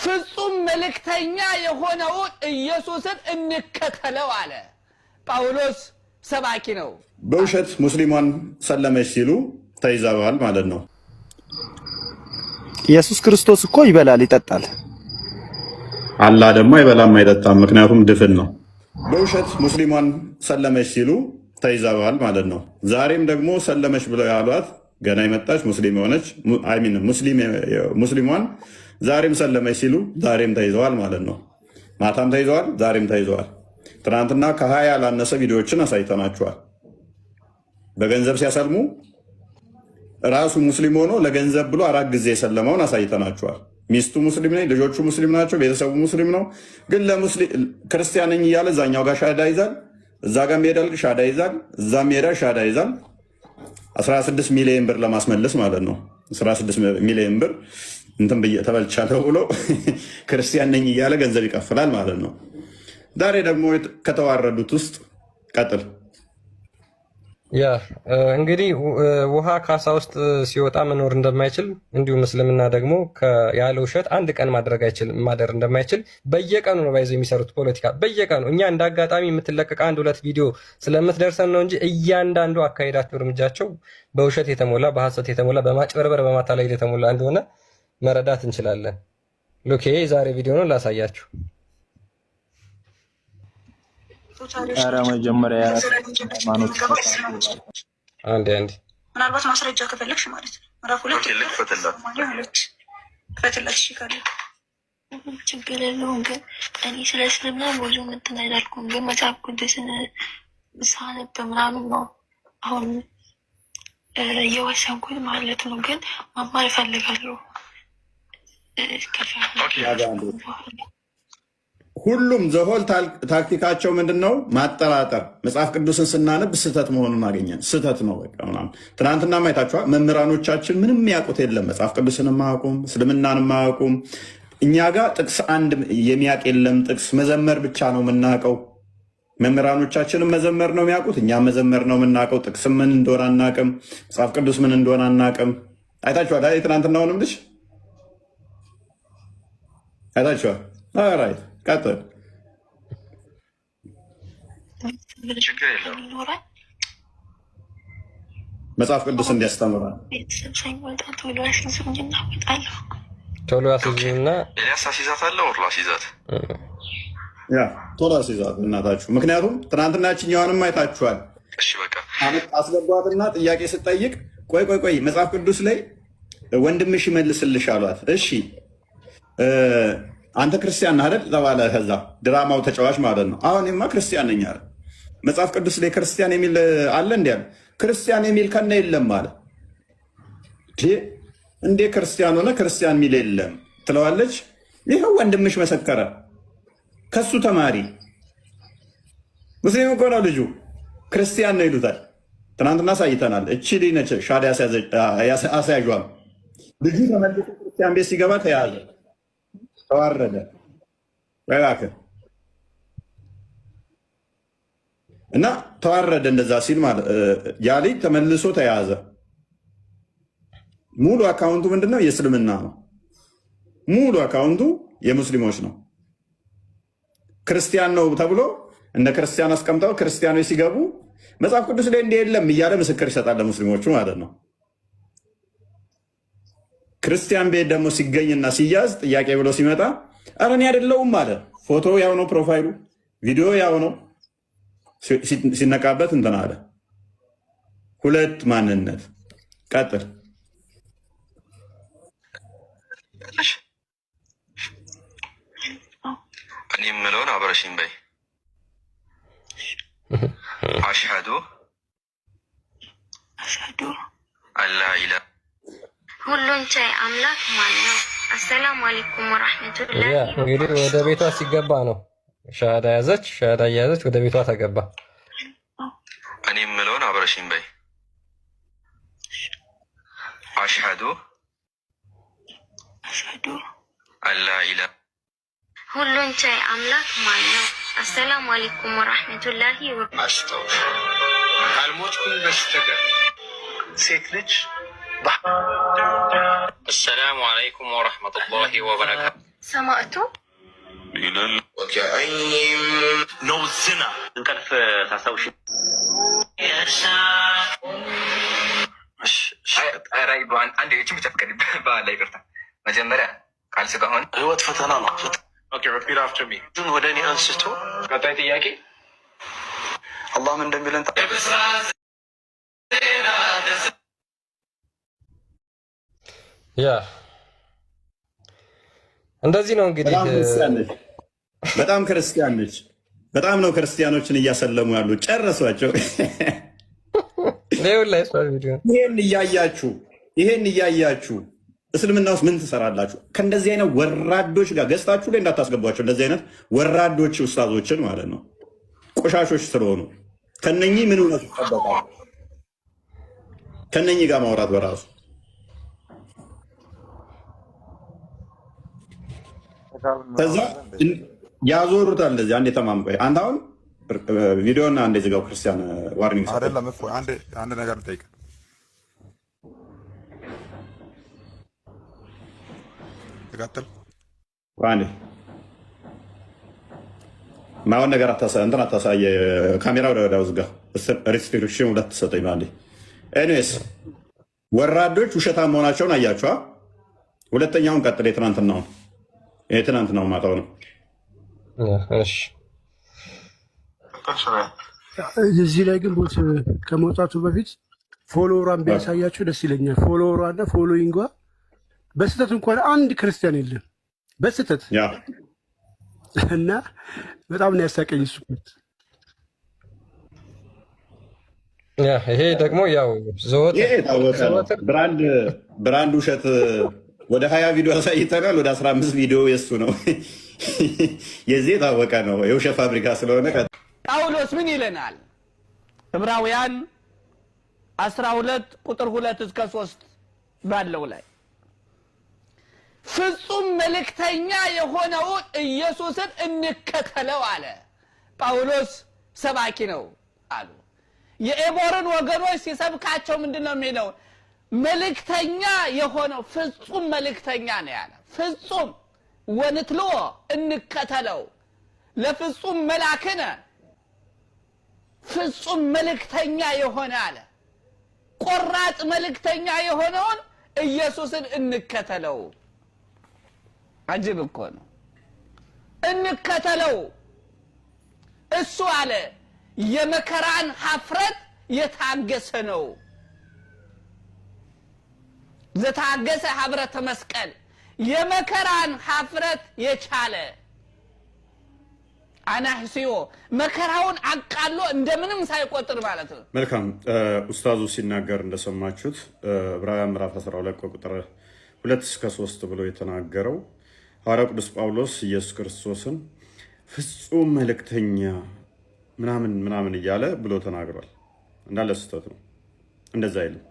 ፍጹም መልእክተኛ የሆነው ኢየሱስን እንከተለው አለ። ጳውሎስ ሰባኪ ነው። በውሸት ሙስሊማን ሰለመች ሲሉ ተይዘዋል ማለት ነው። ኢየሱስ ክርስቶስ እኮ ይበላል ይጠጣል። አላህ ደግሞ አይበላም አይጠጣም፣ ምክንያቱም ድፍን ነው። በውሸት ሙስሊማን ሰለመች ሲሉ ተይዘዋል ማለት ነው። ዛሬም ደግሞ ሰለመች ብለው ያሏት ገና የመጣች ሙስሊም የሆነች ሙስሊሟን ዛሬም ሰለመች ሲሉ ዛሬም ተይዘዋል ማለት ነው። ማታም ተይዘዋል፣ ዛሬም ተይዘዋል። ትናንትና ከ20 ያላነሰ ቪዲዮዎችን አሳይተናቸዋል። በገንዘብ ሲያሰልሙ ራሱ ሙስሊም ሆኖ ለገንዘብ ብሎ 4 ጊዜ የሰለመውን አሳይተናቸዋል። ሚስቱ ሙስሊም ነኝ፣ ልጆቹ ሙስሊም ናቸው፣ ቤተሰቡ ሙስሊም ነው። ግን ክርስቲያን ነኝ እያለ እዛኛው ጋር ሻዳ ይዛል፣ እዛ ጋር ሄዳል ሻዳ ይዛል፣ እዛም ሄዳል ሻዳ ይዛል። 16 ሚሊዮን ብር ለማስመለስ ማለት ነው። 16 ሚሊዮን ብር እንትን ተበልቻለሁ ብሎ ክርስቲያን ነኝ እያለ ገንዘብ ይከፍላል ማለት ነው። ዛሬ ደግሞ ከተዋረዱት ውስጥ ቀጥል። ያ እንግዲህ ውሃ ካሳ ውስጥ ሲወጣ መኖር እንደማይችል እንዲሁም እስልምና ደግሞ ያለ ውሸት አንድ ቀን ማደር እንደማይችል በየቀኑ ነው ባይዘው የሚሰሩት ፖለቲካ በየቀኑ። እኛ እንደ አጋጣሚ የምትለቀቅ 1-2 ቪዲዮ ስለምትደርሰን ነው እንጂ እያንዳንዱ አካሄዳቸው እርምጃቸው በውሸት የተሞላ በሐሰት የተሞላ በማጭበርበር በማታለል የተሞላ እንደሆነ መረዳት እንችላለን። ሉክ ዛሬ ቪዲዮ ነው ላሳያችሁ። ኧረ መጀመሪያ አንዴ ምናልባት ማስረጃ ከፈለግሽ ማለት ነው። ምዕራፍ 2 ፈትላት ይችላል። ችግር የለውም። ግን እኔ ስለ እስልምና ብዙ እንትን አይደልኩም። ግን መጽሐፍ ቅዱስን ሳነብ ምናምን ነው አሁን የወሰንኩት ማለት ነው። ግን መማር እፈልጋለሁ። ሁሉም ዘሆል ታክቲካቸው ምንድን ነው? ማጠራጠር። መጽሐፍ ቅዱስን ስናነብ ስህተት መሆኑን አገኘን። ስህተት ነው በቃ ምናምን። ትናንትና ማየታችኋል። መምህራኖቻችን ምንም ያውቁት የለም። መጽሐፍ ቅዱስን ማያውቁም፣ እስልምናን ማያውቁም። እኛ ጋር ጥቅስ አንድ የሚያውቅ የለም። ጥቅስ መዘመር ብቻ ነው የምናውቀው። መምህራኖቻችንም መዘመር ነው የሚያውቁት፣ እኛ መዘመር ነው የምናውቀው። ጥቅስ ምን እንደሆነ አናውቅም። መጽሐፍ ቅዱስ ምን እንደሆነ አናውቅም። አይታችኋል። ትናንትናውንም ልጅ አይታችኋል። ራይት ቀጥል። መጽሐፍ ቅዱስ እንዲያስተምራል ቶሎ ያስይዝና ኤልያስ አስይዛት ቶሎ አስይዛት እናታችሁ። ምክንያቱም ትናንትና ያችኛዋንም አይታችኋል። አስገቧትና ጥያቄ ስጠይቅ ቆይ መጽሐፍ ቅዱስ ላይ ወንድምሽ ይመልስልሽ አሏት። እሺ አንተ ክርስቲያን ነህ አይደል ተባለ። ከዛ ድራማው ተጫዋች ማለት ነው። አሁንማ ክርስቲያን ነኝ አለ። መጽሐፍ ቅዱስ ላይ ክርስቲያን የሚል አለ እንዴ? አለ ክርስቲያን የሚል ከነ የለም አለ። እንዴ ክርስቲያን ሆነ ክርስቲያን የሚል የለም ትለዋለች። ይኸው ወንድምሽ መሰከረ። ከሱ ተማሪ ሙስሊም እኮ ነው ልጁ፣ ክርስቲያን ነው ይሉታል። ትናንትና አሳይተናል። እቺ ልጅ ነች ሻዳ አስያዧል። ልጁ ተመልሶ ክርስቲያን ቤት ሲገባ ተያዘ፣ ተዋረደ። እባክህ እና ተዋረደ። እንደዛ ሲል ማለት ያ ልጅ ተመልሶ ተያዘ። ሙሉ አካውንቱ ምንድነው? የእስልምና ነው። ሙሉ አካውንቱ የሙስሊሞች ነው። ክርስቲያን ነው ተብሎ እንደ ክርስቲያን አስቀምጠው ክርስቲያኖች ሲገቡ መጽሐፍ ቅዱስ ላይ እንዲህ የለም እያለ ምስክር ይሰጣል ለሙስሊሞቹ ማለት ነው። ክርስቲያን ቤት ደግሞ ሲገኝና ሲያዝ ጥያቄ ብሎ ሲመጣ ኧረ እኔ አይደለሁም አለ። ፎቶ ያው ነው፣ ፕሮፋይሉ ቪዲዮ ያው ነው። ሲነቃበት እንትን አለ። ሁለት ማንነት። ቀጥል። እኔ የምለውን አብረሽኝ በይ። አሽሀዱ አላ ኢላሃ ሁሉን ቻይ አምላክ ማን ነው? አሰላሙ አለይኩም ወራህመቱላሂ። እንግዲህ ወደ ቤቷ ሲገባ ነው ሻሃዳ ያዘች። ሻሃዳ ያዘች፣ ወደ ቤቷ ተገባ። እኔ የምለውን አብረሽኝ በይ። አሽሀዱ አላ ኢላሃ ሁሉን ቻይ አምላክ ማን ነው? አሰላሙ አለይኩም ወራህመቱላሂ ወበረካቱሁ። ካልሞትኩኝ በስተቀር ሴት ልጅ السلام عليكم ورحمة الله وبركاته ሰማዕቱ ነው ዝና እንቅልፍ ታስታውሽ አንድ ችን ብቻ ፍቀድ በኋላ ይቅርታ መጀመሪያ ቃል ስጋ ሆነ ህይወት ፈተና ነው። ወደ እኔ አንስቶ ቀጣይ ጥያቄ አላህም እንደሚለን ያ እንደዚህ ነው እንግዲህ። በጣም ክርስቲያን ነች። በጣም ነው ክርስቲያኖችን እያሰለሙ ያሉ። ጨረሷቸው። ይሄን እያያችሁ እስልምና ውስጥ ምን ትሰራላችሁ? ከእንደዚህ አይነት ወራዶች ጋር ገዝታችሁ ላይ እንዳታስገቧቸው። እንደዚህ አይነት ወራዶች ኡስታዞችን ማለት ነው፣ ቆሻሾች ስለሆኑ ከነኚህ ምን እውነት ይጠበቃል? ከነኚህ ጋር ማውራት በራሱ ከዛ ያዞሩታል። እንደዚህ አንድ የተማምቆ አንተ አሁን ቪዲዮና አንድ ዝጋው። ክርስቲያን ዋርኒንግ አይደለም እኮ አንድ ነገር ልጠይቅ። ተቀጥል አንዴ ማውን ነገር እንትን አታሳየ። ካሜራ ወደ ውዝጋ ሪስትሪክሽን ሁለት ተሰጠኝ አንዴ። ኤኒዌይስ ወራዶች ውሸታም መሆናቸውን አያችኋ። ሁለተኛውን ቀጥል። የትናንትናው ማታው ነው። እሺ እዚህ ላይ ግን ቦት ከመውጣቱ በፊት ፎሎወሯን ቢያሳያችሁ ደስ ይለኛል። ፎሎወሯና ፎሎዊንጓ በስተት እንኳን አንድ ክርስቲያን የለም በስተት እና በጣም ነው ያሳቀኝ እሱ። ይሄ ደግሞ ያው ብራንድ ውሸት ወደ 20 ቪዲዮ አሳይተናል። ወደ 15 ቪዲዮ የሱ ነው። የዚህ የታወቀ ነው የውሸት ፋብሪካ ስለሆነ። ጳውሎስ ምን ይለናል? ዕብራውያን 12 ቁጥር 2 እስከ 3 ባለው ላይ ፍጹም መልእክተኛ የሆነውን ኢየሱስን እንከተለው አለ። ጳውሎስ ሰባኪ ነው አሉ። የኤቦርን ወገኖች ሲሰብካቸው ምንድነው የሚለው? መልእክተኛ የሆነው ፍጹም መልእክተኛ ነው ያለ። ፍጹም ወንትልዎ እንከተለው ለፍጹም መላክነ ፍጹም መልእክተኛ የሆነ አለ። ቆራጥ መልእክተኛ የሆነውን ኢየሱስን እንከተለው። አጅብ እኮ ነው። እንከተለው እሱ አለ የመከራን ሀፍረት የታገሰ ነው። ዘታገሰ ሀብረተ መስቀል የመከራን ሀፍረት የቻለ አናህሲዮ መከራውን አቃሎ እንደምንም ሳይቆጥር ማለት ነው። መልካም ኡስታዙ ሲናገር እንደሰማችሁት ዕብራውያን ምዕራፍ 12 ቁጥር 2 እስከ 3 ብሎ የተናገረው ሐዋርያው ቅዱስ ጳውሎስ ኢየሱስ ክርስቶስን ፍጹም መልእክተኛ ምናምን እያለ ብሎ ተናግሯል። እንዳለ ስህተት ነው። እንደዛ አይልም።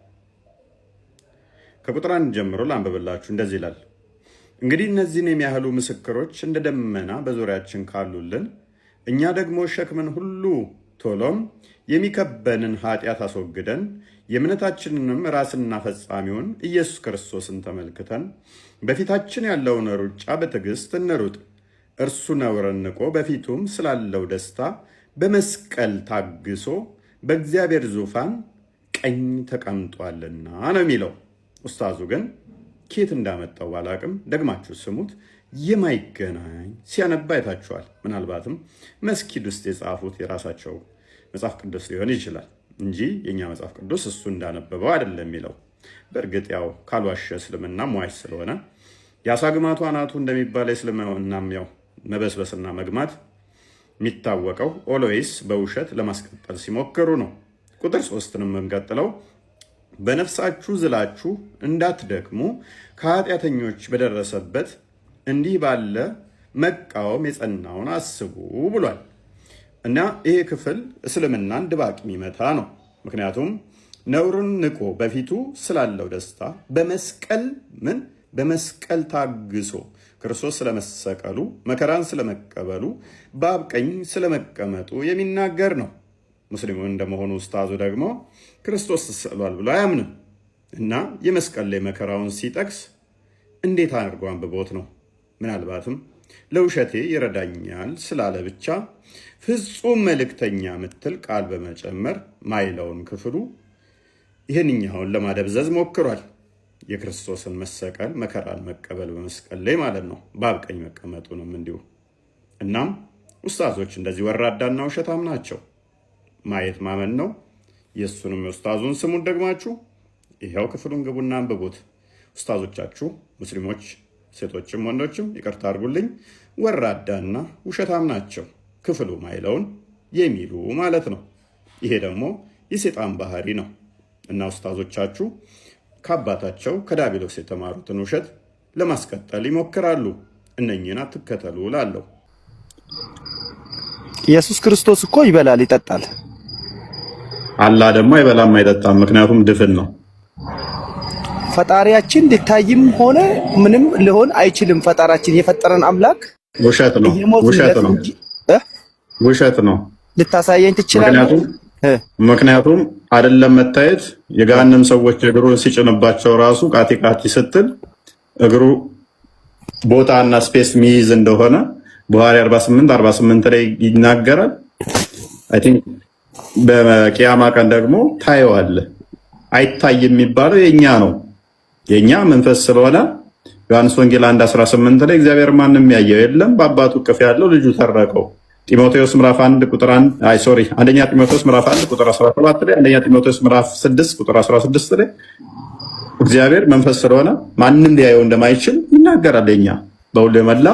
ከቁጥር 1 ጀምሮ ላንብብላችሁ። እንደዚህ ይላል፣ እንግዲህ እነዚህን የሚያህሉ ምስክሮች እንደ ደመና በዙሪያችን ካሉልን፣ እኛ ደግሞ ሸክምን ሁሉ ቶሎም የሚከበንን ኃጢአት አስወግደን የእምነታችንንም ራስና ፈጻሚውን ኢየሱስ ክርስቶስን ተመልክተን በፊታችን ያለውን ሩጫ በትዕግስት እንሩጥ። እርሱ ነውርን ንቆ በፊቱም ስላለው ደስታ በመስቀል ታግሶ በእግዚአብሔር ዙፋን ቀኝ ተቀምጧልና ነው የሚለው። ኡስታዙ ግን ኬት እንዳመጣው ባላቅም ደግማችሁ ስሙት። የማይገናኝ ሲያነባ አይታችኋል። ምናልባትም መስጊድ ውስጥ የጻፉት የራሳቸው መጽሐፍ ቅዱስ ሊሆን ይችላል እንጂ የእኛ መጽሐፍ ቅዱስ እሱ እንዳነበበው አይደለም የሚለው። በእርግጥ ያው ካልዋሸ እስልምና ሟች ስለሆነ የአሳ ግማቱ አናቱ እንደሚባል እስልምናም ያው መበስበስና መግማት የሚታወቀው ኦልዌይስ በውሸት ለማስቀጠል ሲሞክሩ ነው። ቁጥር 3ንም የምንቀጥለው በነፍሳችሁ ዝላችሁ እንዳትደክሙ ከኃጢአተኞች በደረሰበት እንዲህ ባለ መቃወም የጸናውን አስቡ ብሏል። እና ይሄ ክፍል እስልምናን ድባቅ የሚመታ ነው። ምክንያቱም ነውርን ንቆ በፊቱ ስላለው ደስታ በመስቀል ታግሶ ክርስቶስ ስለመሰቀሉ መከራን ስለመቀበሉ በአብ ቀኝ ስለመቀመጡ የሚናገር ነው። ሙስሊሙ እንደመሆኑ ኡስታዙ ደግሞ ክርስቶስ ተሰቅሏል ብሎ አያምንም እና የመስቀል ላይ መከራውን ሲጠቅስ እንዴት አድርጎ አንብቦት ነው ምናልባትም ለውሸቴ ይረዳኛል ስላለ ብቻ ፍጹም መልእክተኛ ምትል ቃል በመጨመር ማይለውን ክፍሉ ይህንኛውን ለማደብዘዝ ሞክሯል። የክርስቶስን መሰቀል መከራን መቀበል በመስቀል ላይ ማለት ነው፣ በአብ ቀኝ መቀመጡንም እንዲሁ። እናም ኡስታዞች እንደዚህ ወራዳና ውሸታም ናቸው። ማየት ማመን ነው። የእሱንም የኡስታዙን ስሙን ደግማችሁ ይኸው ክፍሉን ግቡና አንብቡት። ኡስታዞቻችሁ ሙስሊሞች ሴቶችም ወንዶችም ይቅርታ አድርጉልኝ፣ ወራዳና ውሸታም ናቸው። ክፍሉ ማይለውን የሚሉ ማለት ነው። ይሄ ደግሞ የሴጣን ባህሪ ነው እና ኡስታዞቻችሁ ከአባታቸው ከዳቢሎስ የተማሩትን ውሸት ለማስቀጠል ይሞክራሉ። እነኚህን አትከተሉ እላለሁ። ኢየሱስ ክርስቶስ እኮ ይበላል ይጠጣል። አላህ ደግሞ አይበላም አይጠጣም፣ ምክንያቱም ድፍን ነው። ፈጣሪያችን ሊታይም ሆነ ምንም ሊሆን አይችልም። ፈጣሪያችን የፈጠረን አምላክ ውሸት ነው፣ ውሸት ነው፣ ውሸት ነው። ልታሳየኝ ትችላለህ? ምክንያቱም አይደለም መታየት የገሃነም ሰዎች እግሩን ሲጭንባቸው ራሱ ቃቲ ቃቲ ስትል እግሩ ቦታና ስፔስ ሚይዝ እንደሆነ ቡሃሪ 48 ላይ ይናገራል። አይ ቲንክ በቂያማ ቀን ደግሞ ታየዋለህ። አይታይም የሚባለው የኛ ነው፣ የኛ መንፈስ ስለሆነ ዮሐንስ ወንጌል 1:18 ላይ እግዚአብሔር ማንም ያየው የለም በአባቱ እቅፍ ያለው ልጁ ተረከው። ጢሞቴዎስ ምዕራፍ 1 ቁጥር 1 አንደኛ ጢሞቴዎስ ምዕራፍ 1 ቁጥር 17 ላይ፣ አንደኛ ጢሞቴዎስ ምዕራፍ 6 ቁጥር 16 ላይ እግዚአብሔር መንፈስ ስለሆነ ማንም ሊያየው እንደማይችል ይናገራል። የኛ በሁሉ የመላ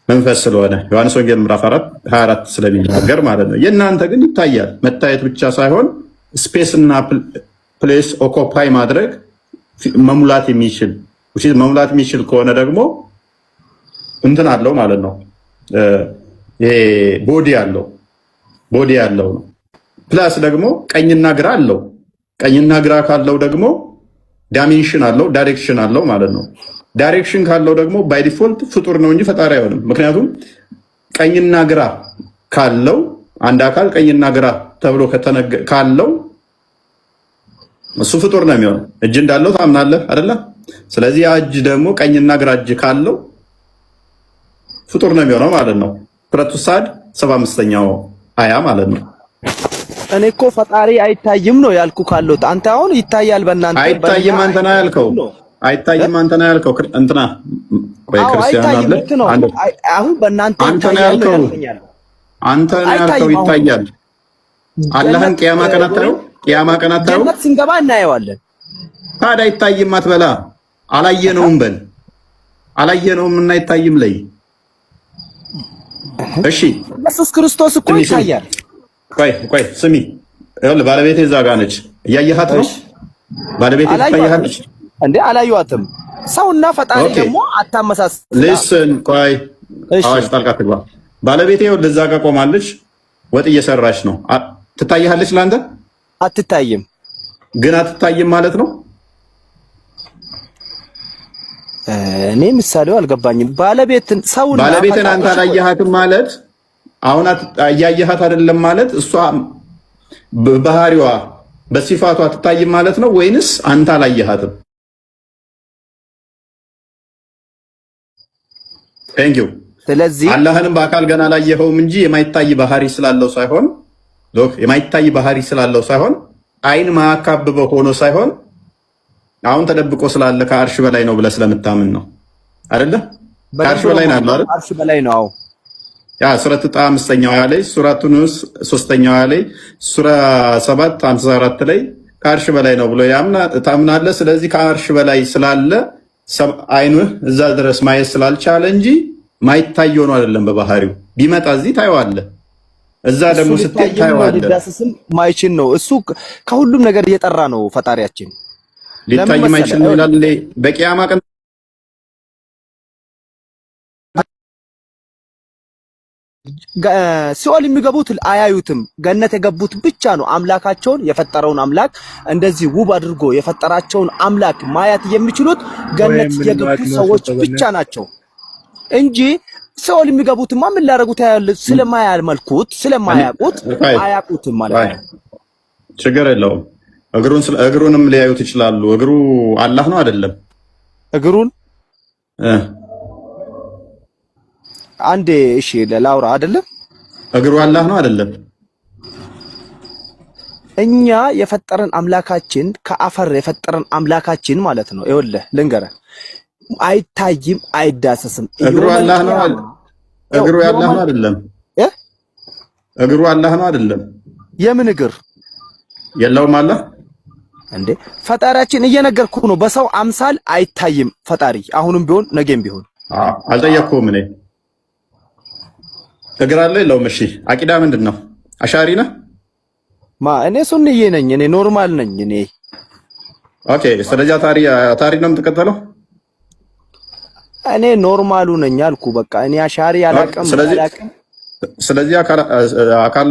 መንፈስ ስለሆነ ዮሐንስ ወንጌል ምዕራፍ 24 ስለሚናገር ማለት ነው። የእናንተ ግን ይታያል። መታየት ብቻ ሳይሆን ስፔስ እና ፕሌስ ኦኮፓይ ማድረግ መሙላት የሚችል ከሆነ ደግሞ እንትን አለው ማለት ነው። ይሄ ቦዲ ያለው ነው። ፕላስ ደግሞ ቀኝና ግራ አለው። ቀኝና ግራ ካለው ደግሞ ዳይሜንሽን አለው፣ ዳይሬክሽን አለው ማለት ነው። ዳይሬክሽን ካለው ደግሞ ባይ ዲፎልት ፍጡር ነው እንጂ ፈጣሪ አይሆንም። ምክንያቱም ቀኝና ግራ ካለው አንድ አካል ቀኝና ግራ ተብሎ ካለው እሱ ፍጡር ነው የሚሆነው። እጅ እንዳለው ታምናለህ አይደለ? ስለዚህ ያ እጅ ደግሞ ቀኝና ግራ እጅ ካለው ፍጡር ነው የሚሆነው ማለት ነው። ሱረቱ ሳድ 75ኛው አያ ማለት ነው። እኔ እኮ ፈጣሪ አይታይም ነው ያልኩ ካለው አንተ አሁን ይታያል በእናንተ አይታይም አንተ ነው ያልከው። አይታይም አንተ ነው ያልከው። እንትና ወይ ክርስቲያን አለ አሁን በእናንተ አንተ ነው ያልከው። አንተ ነው ያልከው ይታያል። አላህን ቂያማ ቀን አታየው? ቂያማ ቀን አታየው? ጀነት ስንገባ እናየዋለን። ታዲያ አይታይም አትበላ። አላየነውም በል። አላየነውም እና አይታይም ላይ እሺ። ኢየሱስ ክርስቶስ እኮ ይታያል። ቆይ ስሚ፣ ይኸውልህ ባለቤቴ እዛ ጋር ነች። እያየሃት ነው? ባለቤቴ ትታያለች እንዴ? አላየኋትም። ሰውና ፈጣሪ ደግሞ አታመሳስል። ሊስን ቆይ፣ አዋጅ ጣልቃ ትግባ። ባለቤቴ ይኸውልህ እዛ ጋር ቆማለች፣ ወጥ እየሰራች ነው። ትታያለች? ለአንተ አትታይም። ግን አትታይም ማለት ነው? እኔ ምሳሌው አልገባኝም። ባለቤትን አንተ አላየሃትም ማለት አሁን እያየሃት አይደለም ማለት እሷ በባህሪዋ በሲፋቷ አትታይም ማለት ነው ወይንስ አንተ አላየሃትም? ቴንክ ዩ። ስለዚህ አላህንም በአካል ገና አላየኸውም እንጂ የማይታይ ባህሪ ስላለው ሳይሆን አይን ማካበበው ሆኖ ሳይሆን አሁን ተደብቆ ስላለ ከአርሽ በላይ ነው ብለህ ስለምታምን ነው አይደለ? ከአርሽ በላይ ነው አይደል? አርሽ በላይ ነው። አዎ ያ ሱረቱ ጣ 5ኛው አያ ላይ፣ ሱረቱ ኑስ 3ኛው አያ ላይ፣ ሱራ 7 54 ላይ ከአርሽ በላይ ነው ብሎ ታምናለህ። ስለዚህ ከአርሽ በላይ ስላለ አይንህ እዛ ድረስ ማየት ስላልቻለ እንጂ ማይታየው ነው አይደለም። በባህሪው ቢመጣ እዚህ ታየዋለህ፣ እዛ ደግሞ ስትታይ ታየዋለህ። ዳስስም ማይችል ነው እሱ። ከሁሉም ነገር እየጠራ ነው ፈጣሪያችን። ሊታይ ማይችል ነው ይላል። በቂያማ ቀን ሲኦል የሚገቡት አያዩትም። ገነት የገቡት ብቻ ነው አምላካቸውን የፈጠረውን አምላክ እንደዚህ ውብ አድርጎ የፈጠራቸውን አምላክ ማየት የሚችሉት ገነት የገቡ ሰዎች ብቻ ናቸው እንጂ ሲኦል የሚገቡትማ ምን ሊያደርጉት ያያል? ስለማያመልኩት ስለማያውቁት አያውቁትም ማለት ነው። ችግር የለውም። እግሩንም ሊያዩት ይችላሉ። እግሩ አላህ ነው አይደለም? እግሩን አንዴ እሺ ላውራ አይደለም እግሩ አላህ ነው አይደለም? እኛ የፈጠረን አምላካችን ከአፈር የፈጠረን አምላካችን ማለት ነው። ይኸውልህ ልንገርህ፣ አይታይም አይዳሰስም። እግሩ አላህ ነው አይደል? እግሩ ያላህ ነው አይደለም? እግሩ አላህ ነው አይደለም? የምን እግር የለውም አላህ እንዴ? ፈጣሪያችን እየነገርኩህ ነው። በሰው አምሳል አይታይም ፈጣሪ፣ አሁንም ቢሆን ነገም ቢሆን። አልጠየቅኩም እኔ። እግር አለ የለውም? እሺ አቂዳ ምንድን ነው? አሻሪ ነህ? እኔ ሱንዬ ነኝ። እኔ ኖርማል ነኝ። እኔ ኦኬ። ስለዚህ አታሪ ነው የምትከተለው? እኔ ኖርማሉ ነኝ አልኩ። በቃ እኔ አሻሪ አላውቅም። ስለዚህ አካል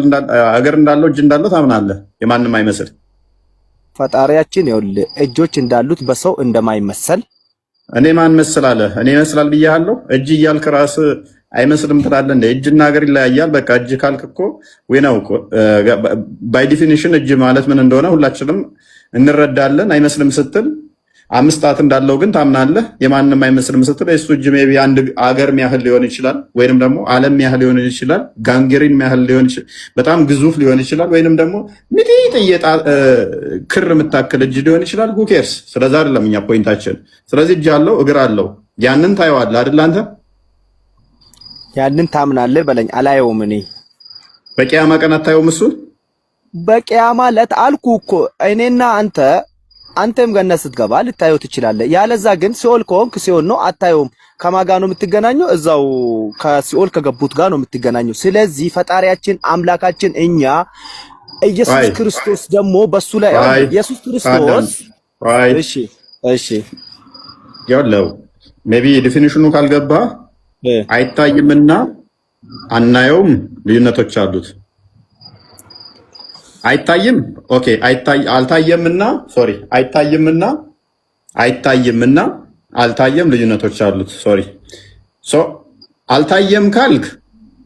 እግር እንዳለው እጅ እንዳለው ታምናለህ? የማንም አይመስል ፈጣሪያችን ይኸውልህ እጆች እንዳሉት በሰው እንደማይመሰል። እኔ ማን መስል አለ? እኔ ይመስላል ብያለሁ? እጅ እያልክ ራስህ አይመስልም ትላለህ እንደ እጅና እግር ይለያያል። በቃ እጅ ካልክ እኮ ወይ ነው ባይ ዲፊኒሽን እጅ ማለት ምን እንደሆነ ሁላችንም እንረዳለን። አይመስልም ስትል 5 ጣት እንዳለው ግን ታምናለህ። የማንም አይመስልም ስትል እሱ እጅ ሜቢ አንድ አገር ያህል ሊሆን ይችላል፣ ወይንም ደግሞ ዓለም ያህል ሊሆን ይችላል፣ ጋንግሪን ያህል ሊሆን ይችላል፣ በጣም ግዙፍ ሊሆን ይችላል፣ ወይንም ደግሞ ሚጢጥዬ ክር የምታክል እጅ ሊሆን ይችላል። who cares? ስለዛ አይደለም እኛ ፖይንታችን። ስለዚህ እጅ አለው እግር አለው፣ ያንን ታየዋለህ አይደል አንተ? ያንን ታምናለህ በለኝ። አላየውም። እኔ በቂያማ ቀን አታየውም? እሱን በቂያማ ዕለት አልኩ እኮ እኔና አንተም ገነት ስትገባ ልታየው ትችላለህ። ያለዛ ግን ሲኦል ከሆንክ ሲኦል ነው፣ አታየውም። ከማን ጋር ነው የምትገናኘው? እዛው ከሲኦል ከገቡት ጋር ነው የምትገናኘው። ስለዚህ ፈጣሪያችን አምላካችን እኛ ኢየሱስ ክርስቶስ ደግሞ በሱ ላይ ኢየሱስ ክርስቶስ እሺ ያለው ሜቢ ዲፊኒሽኑ ካልገባ አይታይምና አናየውም ልዩነቶች አሉት። አይታይም ኦኬ፣ አልታየምና ሶሪ፣ አይታይምና አልታየም ልዩነቶች አሉት። ሶሪ ሶ አልታየም ካልክ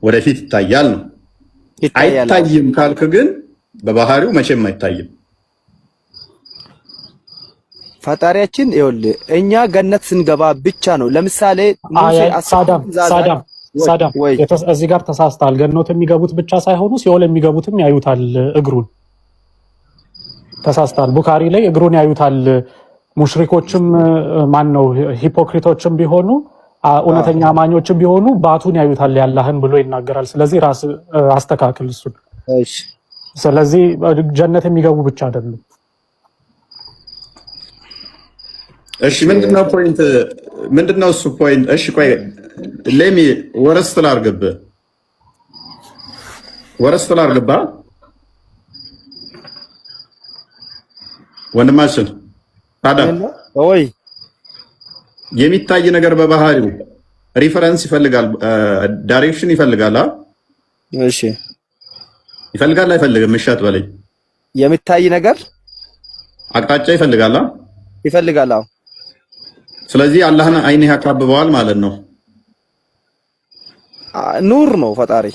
ወደፊት ይታያል ነው። አይታይም ካልክ ግን በባህሪው መቼም አይታይም። ፈጣሪያችን ይኸውልህ እኛ ገነት ስንገባ ብቻ ነው። ለምሳሌ ሳዳም እዚህ ጋር ተሳስተሃል። ገነት የሚገቡት ብቻ ሳይሆኑ ሲኦል የሚገቡትም ያዩታል እግሩን። ተሳስተሃል። ቡኻሪ ላይ እግሩን ያዩታል። ሙሽሪኮችም ሂፖክሪቶችም ቢሆኑ እውነተኛ አማኞችም ቢሆኑ ባቱን ያዩታል ያላህን ብሎ ይናገራል። ስለዚህ ራስ አስተካክል እሱን። ስለዚህ ጀነት የሚገቡ ብቻ አይደሉም። እሺ ምንድነው ፖይንት? ምንድነው እሱ ፖይንት? እሺ ቆይ ሌሚ ወረስ ትላርግብህ ወንድማችን ታዲያ ወይ የሚታይ ነገር በባህሪው ሪፈረንስ ይፈልጋል፣ ዳይሬክሽን ይፈልጋል። እሺ ይፈልጋል አይፈልግም? እሻት በለኝ። የሚታይ ነገር አቅጣጫ ይፈልጋል ይፈልጋል። ስለዚህ አላህን አይን ያካብበዋል ማለት ነው። ኑር ነው ፈጣሪ።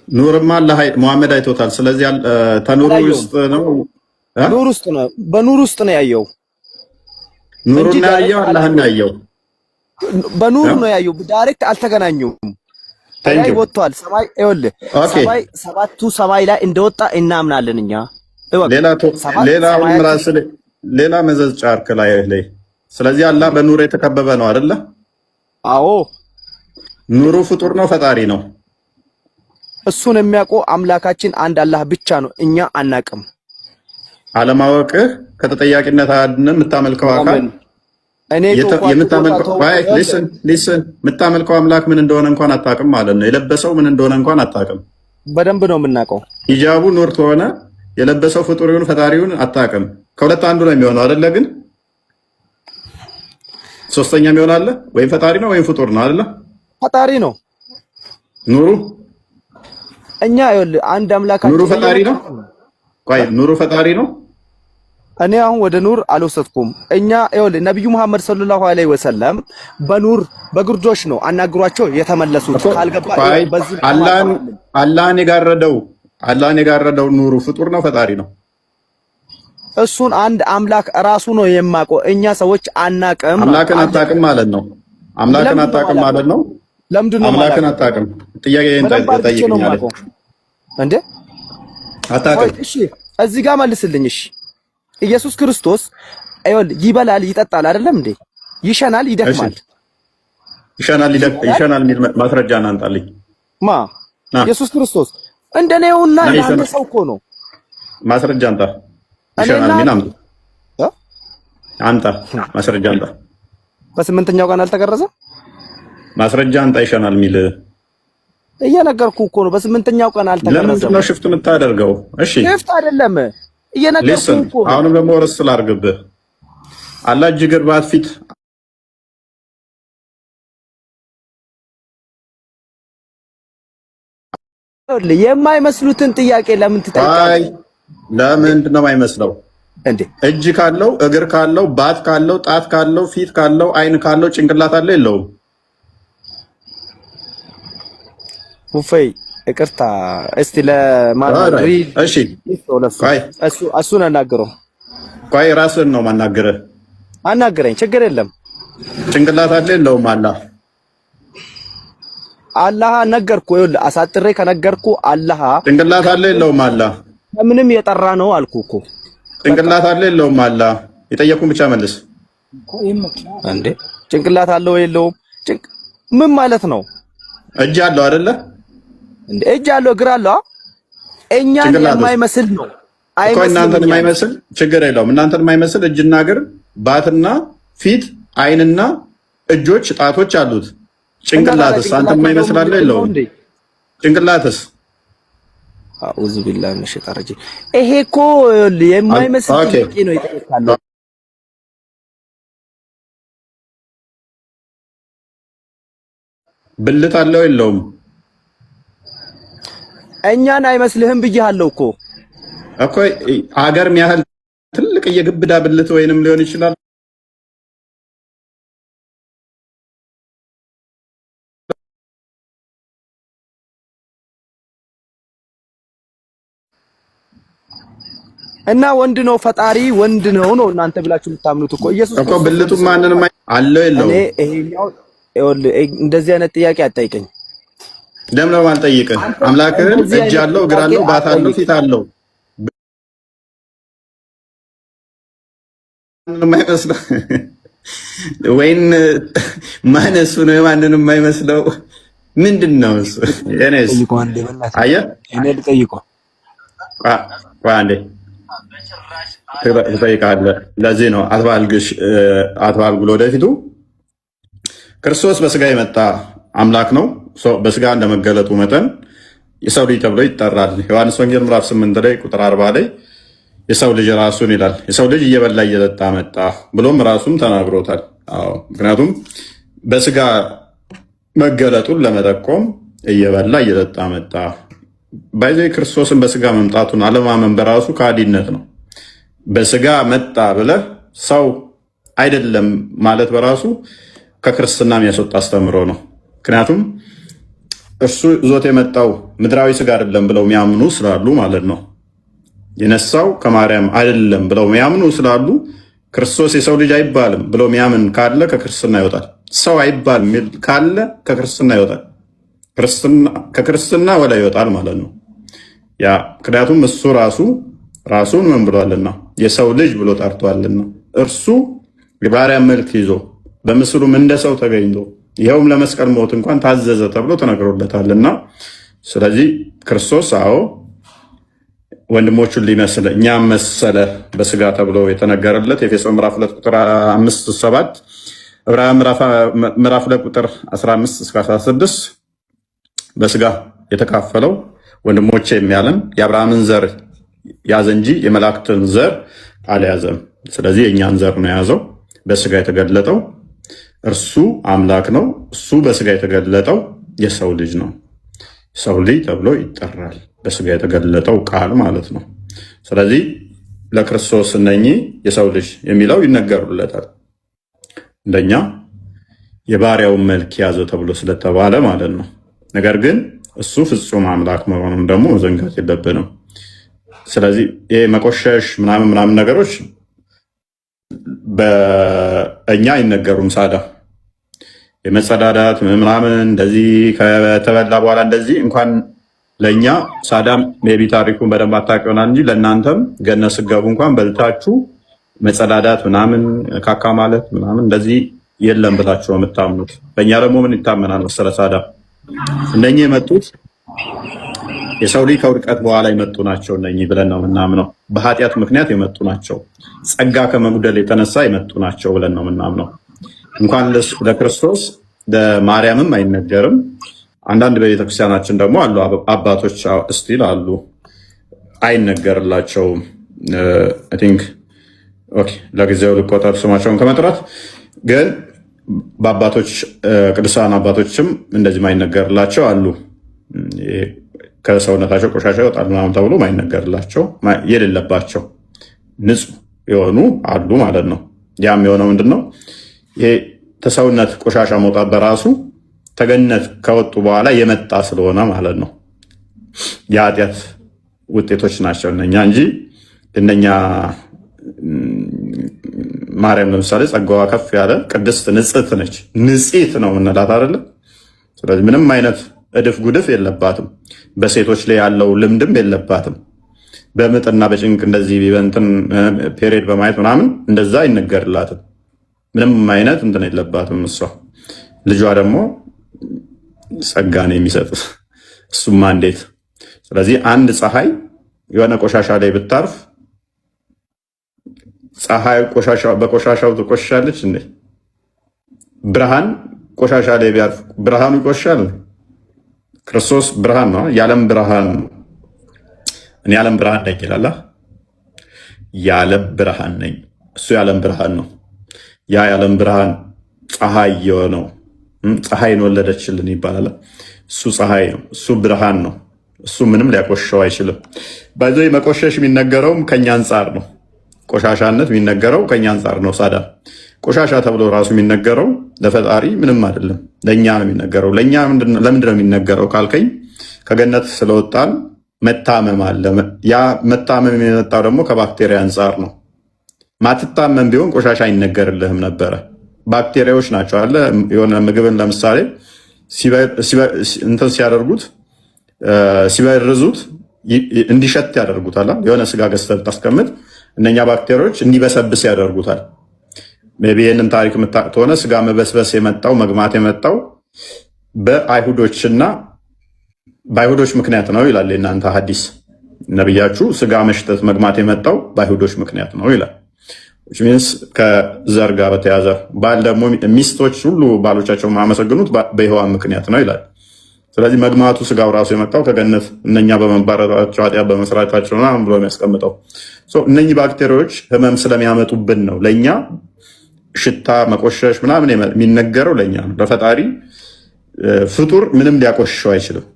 ኑርማ አላህ ሙሐመድ አይቶታል። ስለዚህ ተኑሩ ውስጥ ነው፣ ኑር ውስጥ ነው፣ በኑር ውስጥ ነው ያየው። ኑሩን ያየው አላህን ያየው በኑር ነው ያየው። ዳይሬክት አልተገናኙም። ታዲያ ወጥቷል። ሰማይ ይኸውልህ፣ ሰማይ ሰባቱ ሰማይ ላይ እንደወጣ እናምናለን እኛ። ሌላ መዘዝ ጫርክ ላይ። ስለዚህ አላህ በኑር የተከበበ ነው አይደለ? አዎ። ኑሩ ፍጡር ነው ፈጣሪ ነው? እሱን የሚያውቀው አምላካችን አንድ አላህ ብቻ ነው። እኛ አናቅም። አለማወቅህ ከተጠያቂነት አያድንም። የምታመልከው አካል የምታመልከው አምላክ ምን እንደሆነ እንኳን አታውቅም ማለት ነው። የለበሰው ምን እንደሆነ እንኳን አታውቅም። በደንብ ነው የምናውቀው። ሂጃቡ ኑር ከሆነ የለበሰው ፍጡሪውን ፈጣሪውን አታውቅም። ከሁለት አንዱ ነው የሚሆነው አይደለ? ግን ሶስተኛ የሚሆን አለ? ወይም ፈጣሪ ነው ወይም ፍጡር ነው አይደለ? ፈጣሪ ነው ኑሩ። እኛ ይኸውልህ አንድ አምላካችን ኑሩ ፈጣሪ ነው። ቆይ ኑሩ ፈጣሪ ነው። እኔ አሁን ወደ ኑር አልወሰድኩም። እኛ ይኸውልህ ነብዩ መሐመድ ሰለላሁ ዐለይሂ ወሰለም በኑር በግርዶሽ ነው አናግሯቸው የተመለሱት። ካልገባ በዚህ አላህን የጋረደው ኑሩ ፍጡር ነው ፈጣሪ ነው? እሱን አንድ አምላክ ራሱ ነው የማውቀው። እኛ ሰዎች አናቅም። አምላክን አታውቅም ማለት ነው። አምላክን አታውቅም ማለት ነው። ለምንድን ነው አምላክን አታውቅም? ጥያቄን ጠይቅኛለህ እንዴ? አታውቅም? እሺ እዚህ ጋር መልስልኝ። እሺ ኢየሱስ ክርስቶስ ይበላል ይጠጣል አይደለም እንዴ? ይሸናል ይደክማል። ይሸናል የሚል ማስረጃ እናንጣልኝ። ኢየሱስ ክርስቶስ እንደኔውና ያንተ ሰው እኮ ነው። ማስረጃ አንጣ። ይሸናል የሚል አምጣ። ማስረጃ አንጣ። በስምንተኛው ቀን አልተገረዘም? ማስረጃ አንጣ። ይሸናል የሚል እየነገርኩህ እኮ ነው። በስምንተኛው ቀን አልተገረዘም። ለምንድን ነው ሽፍት የምታደርገው? እሺ ሽፍት አይደለም እየነገርኩህ እኮ ነው። አሁንም ደግሞ ርዕስ ስላርግብህ አላህ እጅግ እርባት ፊት የማይመስሉትን ጥያቄ ለምን ትጠይቃለህ? ለምንድን ነው የማይመስለው? እንዴ እጅ ካለው እግር ካለው ባት ካለው ጣት ካለው ፊት ካለው አይን ካለው ጭንቅላት አለ የለውም? ሁፈይ ይቅርታ፣ እስቲ ለማድሪ እሺ፣ እሱን አናግረው። ቆይ ራስህን ነው ማናገርህ። አናግረኝ፣ ችግር የለም። ጭንቅላት አለ የለውም? አላህ ነገርኩ። ይኸውልህ አሳጥሬ ከነገርኩ አላህ ጭንቅላት አለ የለውም? ምንም የጠራ ነው አልኩ እኮ። ጭንቅላት አለ የለውም? የጠየቁን ብቻ መልስ። እንዴ ጭንቅላት አለው የለውም? ምን ማለት ነው? እጅ አለው አይደለ? እንዴ እጅ አለው እግር አለው። እኛን የማይመስል ነው። እኮ እናንተን የማይመስል ችግር የለውም። እናንተን የማይመስል እጅና እግር ባትና ፊት አይንና እጆች ጣቶች አሉት። ጭንቅላትስ አንተ የማይመስል አለ የለውም? ጭንቅላትስ አኡዙ ቢላሂ ሚነሽ ሸይጣን ረጂም። ይሄ እኮ የማይመስል ጥያቄ ነው የጠየቃለሁ። ብልት አለው የለውም? እኛን አይመስልህም ብያለሁ እኮ አገር የሚያህል ትልቅ የግብዳ ብልት ወይንም ሊሆን ይችላል። እና ወንድ ነው ፈጣሪ ወንድ ነው እናንተ ብላችሁ የምታምኑት እኮ ኢየሱስ እኮ ብልቱ ማንንም አለው የለውም? እኔ ይሄኛው እንደዚህ አይነት ጥያቄ አትጠይቀኝ። ለምን ነው የማልጠይቅህ? አምላክህን እጅ አለው እግር አለው ባት አለው ፊት አለው የማይመስለው ወይን ማነሱ ነው የማንንም የማይመስለው ምንድን ነው እሱ? እኔስ አየህ እኔ ልጠይቀው አንዴ ትጠይቃለህ። ለዚህ ነው አትባልጉ። ወደፊቱ ክርስቶስ በስጋ የመጣ አምላክ ነው። በስጋ እንደመገለጡ መጠን የሰው ልጅ ተብሎ ይጠራል። ዮሐንስ ወንጌል ምዕራፍ 8 ላይ ቁጥር 40 ላይ የሰው ልጅ ራሱን ይላል። የሰው ልጅ እየበላ እየጠጣ መጣ ብሎም ራሱን ተናግሮታል። ምክንያቱም በስጋ መገለጡን ለመጠቆም እየበላ እየጠጣ መጣ። ባይዘ ክርስቶስን በስጋ መምጣቱን አለማመን በራሱ ከሃዲነት ነው። በስጋ መጣ ብለህ ሰው አይደለም ማለት በራሱ ከክርስትና የሚያስወጣ አስተምሮ ነው። ምክንያቱም እርሱ ይዞት የመጣው ምድራዊ ስጋ አይደለም ብለው የሚያምኑ ስላሉ ማለት ነው። የነሳው ከማርያም አይደለም ብለው የሚያምኑ ስላሉ ክርስቶስ የሰው ልጅ አይባልም ብለው የሚያምን ካለ ከክርስትና ይወጣል። ሰው አይባልም የሚል ካለ ከክርስትና ይወጣል። ከክርስትና ወላ ይወጣል ማለት ነው። ያ ምክንያቱም እሱ ራሱን ምን ብሏልና የሰው ልጅ ብሎ ጠርቷልና እርሱ የባሪያን መልክ ይዞ በምስሉም እንደ ሰው ተገኝቶ ይኸውም ለመስቀል ሞት እንኳን ታዘዘ ተብሎ ተነግሮለታልና ስለዚህ ክርስቶስ ወንድሞቹን ሊመስል እኛም መሰለ በስጋ ተብሎ የተነገረለት ኤፌሶን ምዕራፍ 2 ቁጥር 5-7 ዕብራውያን ምዕራፍ 2 ቁጥር 15-16 በስጋ የተካፈለው ወንድሞቼ የሚያለን የአብርሃምን ዘር ያዘ እንጂ የመላእክትን ዘር አልያዘም። ስለዚህ የእኛን ዘር ነው የያዘው። በስጋ የተገለጠው እርሱ አምላክ ነው። እሱ በስጋ የተገለጠው የሰው ልጅ ነው። ሰው ልጅ ተብሎ ይጠራል። በስጋ የተገለጠው ቃል ማለት ነው። ስለዚህ ለክርስቶስ እነኚህ የሰው ልጅ የሚለው ይነገሩለታል። እንደኛ የባሪያውን መልክ ያዘ ተብሎ ስለተባለ ማለት ነው። ነገር ግን እሱ ፍጹም አምላክ መሆኑን ደግሞ መዘንጋት የለብንም። ስለዚህ ይሄ መቆሸሽ ምናምን ነገሮች በእኛ አይነገሩም። ሳዳ የመጸዳዳት ምናምን እንደዚህ ከተበላ በኋላ እንደዚህ እንኳን ለእኛ ሳዳም ሜቢ ታሪኩን በደንብ አታውቅ ይሆናል እንጂ ለእናንተም ገነት ስገቡ እንኳን በልታችሁ መጸዳዳት ምናምን ካካ ማለት ምናምን እንደዚህ የለም ብላችሁ ነው የምታምኑት። በእኛ ደግሞ ምን ይታመናል መሰለ ሳዳም እነኚህ የመጡት የሰው ልጅ ከውድቀት በኋላ የመጡ ናቸው እነኚህ ብለን ነው የምናምነው። በኃጢአት ምክንያት የመጡ ናቸው። ጸጋ ከመጉደል የተነሳ የመጡ ናቸው ብለን ነው የምናምነው። እንኳን ለክርስቶስ ለማርያምም አይነገርም። አንዳንድ በቤተክርስቲያናችን ደግሞ አሉ አባቶች እስቲል አሉ አይነገርላቸውም። አይ ቲንክ ኦኬ ለጊዜው ልቆጠር ስማቸውን ከመጥራት ግን በአባቶች ቅዱሳን አባቶችም እንደዚህ ማይነገርላቸው አሉ። ከሰውነታቸው ቆሻሻ ይወጣል ምናምን ተብሎ ማይነገርላቸው የሌለባቸው ንጹህ የሆኑ አሉ ማለት ነው። ያም የሆነው ምንድን ነው? ይሄ ከሰውነት ቆሻሻ መውጣት በራሱ ተገነት ከወጡ በኋላ የመጣ ስለሆነ ማለት ነው። የኃጢአት ውጤቶች ናቸው እነኛ እንጂ እነኛ ማርያም ለምሳሌ ጸጋዋ ከፍ ያለ ቅድስት ንጽሕት ነች። ንጽሕት ነው የምንላት አይደለ? ስለዚህ ምንም አይነት እድፍ ጉድፍ የለባትም። በሴቶች ላይ ያለው ልምድም የለባትም። በምጥና በጭንቅ እንደዚህ እንትን ፔሪየድ በማየት ምናምን እንደዛ አይነገርላትም። ምንም አይነት እንትን የለባትም። እሷ ልጇ ደግሞ ጸጋን የሚሰጥ እሱማ እንዴት! ስለዚህ አንድ ፀሐይ የሆነ ቆሻሻ ላይ ብታርፍ ፀሐይ በቆሻሻው ትቆሻለች እንዴ? ብርሃን ቆሻሻ ላይ ቢያርፍ ብርሃኑ ይቆሻል? ክርስቶስ ብርሃን ነው፣ የዓለም ብርሃን። እኔ የዓለም ብርሃን ነኝ ይላል። የዓለም ብርሃን ነኝ። እሱ የዓለም ብርሃን ነው። ያ የዓለም ብርሃን ፀሐይ የሆነው ፀሐይን ወለደችልን ይባላል። እሱ ፀሐይ ነው። እሱ ብርሃን ነው። እሱ ምንም ሊያቆሸው አይችልም። በዚህ መቆሸሽ የሚነገረውም ከኛ አንጻር ነው። ቆሻሻነት የሚነገረው ከኛ አንጻር ነው። ሳዳ ቆሻሻ ተብሎ ራሱ የሚነገረው ለፈጣሪ ምንም አይደለም፣ ለእኛ ነው የሚነገረው። ለእኛ ለምንድን ነው የሚነገረው ካልከኝ ከገነት ስለወጣን መታመም አለ። ያ መታመም የመጣው ደግሞ ከባክቴሪያ አንጻር ነው። ማትታመም ቢሆን ቆሻሻ አይነገርልህም ነበረ። ባክቴሪያዎች ናቸው አለ። የሆነ ምግብን ለምሳሌ እንትን ሲያደርጉት ሲበርዙት እንዲሸት ያደርጉታል። የሆነ ስጋ ገዝተህ ብታስቀምጥ እነኛ ባክቴሪያዎች እንዲበሰብስ ያደርጉታል። ሜይ ቢ ይህንን ታሪክ የምታውቅ ከሆነ ስጋ መበስበስ የመጣው መግማት የመጣው በአይሁዶችና በአይሁዶች ምክንያት ነው ይላል የእናንተ ሐዲስ። ነቢያችሁ ስጋ መሽተት መግማት የመጣው በአይሁዶች ምክንያት ነው ይላል። ሚንስ ከዘር ጋር በተያዘ ባል ደግሞ ሚስቶች ሁሉ ባሎቻቸው የማያመሰግኑት በሔዋን ምክንያት ነው ይላል። ስለዚህ መግማቱ ስጋው ራሱ የመጣው ከገነት እነኛ በመባረራቸው ኃጢአት በመስራታቸው ምናምን ብሎ የሚያስቀምጠው እነኚህ ባክቴሪያዎች ህመም ስለሚያመጡብን ነው። ለእኛ ሽታ መቆሸሽ ምናምን የሚነገረው ለእኛ ነው። ለፈጣሪ ፍጡር ምንም ሊያቆሽሸው አይችልም።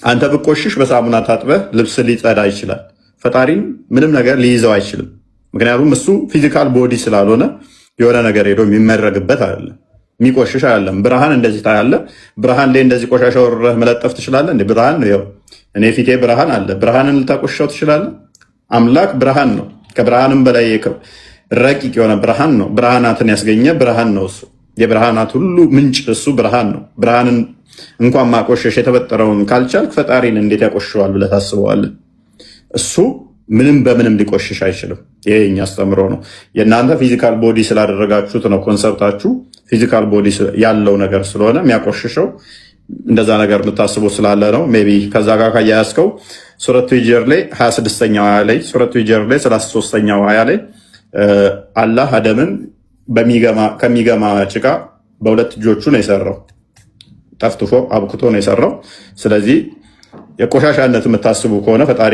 አንተ ብቆሽሽ በሳሙና ታጥበህ ልብስ ሊጸዳ ይችላል። ፈጣሪ ምንም ነገር ሊይዘው አይችልም። ምክንያቱም እሱ ፊዚካል ቦዲ ስላልሆነ የሆነ ነገር ሄዶ የሚመረግበት አይደለም፣ የሚቆሽሽ አይደለም። ብርሃን እንደዚህ ታያለ። ብርሃን ላይ እንደዚህ ቆሻሻ ወርረህ መለጠፍ ትችላለህ እንዴ? ብርሃን ነው። እኔ ፊቴ ብርሃን አለ። ብርሃንን ልታቆሽሸው ትችላለህ? አምላክ ብርሃን ነው። ከብርሃንም በላይ ረቂቅ የሆነ ብርሃን ነው። ብርሃናትን ያስገኘ ብርሃን ነው። እሱ የብርሃናት ሁሉ ምንጭ እሱ ብርሃን ነው። ብርሃንን እንኳን ማቆሸሽ የተፈጠረውን ካልቻልክ ፈጣሪን እንዴት ያቆሸዋል ብለህ ታስበዋለህ? እሱ ምንም በምንም ሊቆሽሽ አይችልም። ይሄ የኛ አስተምሮ ነው። የእናንተ ፊዚካል ቦዲ ስላደረጋችሁት ነው። ኮንሰፕታችሁ ፊዚካል ቦዲ ያለው ነገር ስለሆነ የሚያቆሽሸው እንደዛ ነገር የምታስቡ ስላለ ነው። ሜይ ቢ ከዛ ጋር ካያያዝከው ሱረቱ ሂጅር ላይ 26ኛው አያ ላይ ሱረቱ ሂጅር ላይ 33ኛው አያ ላይ አላህ አደምን ከሚገማ ጭቃ በሁለት እጆቹ ነው የሰራው። ጠፍጥፎ አብክቶ ነው የሰራው። ስለዚህ የቆሻሻነት የምታስቡ ከሆነ ፈጣሪ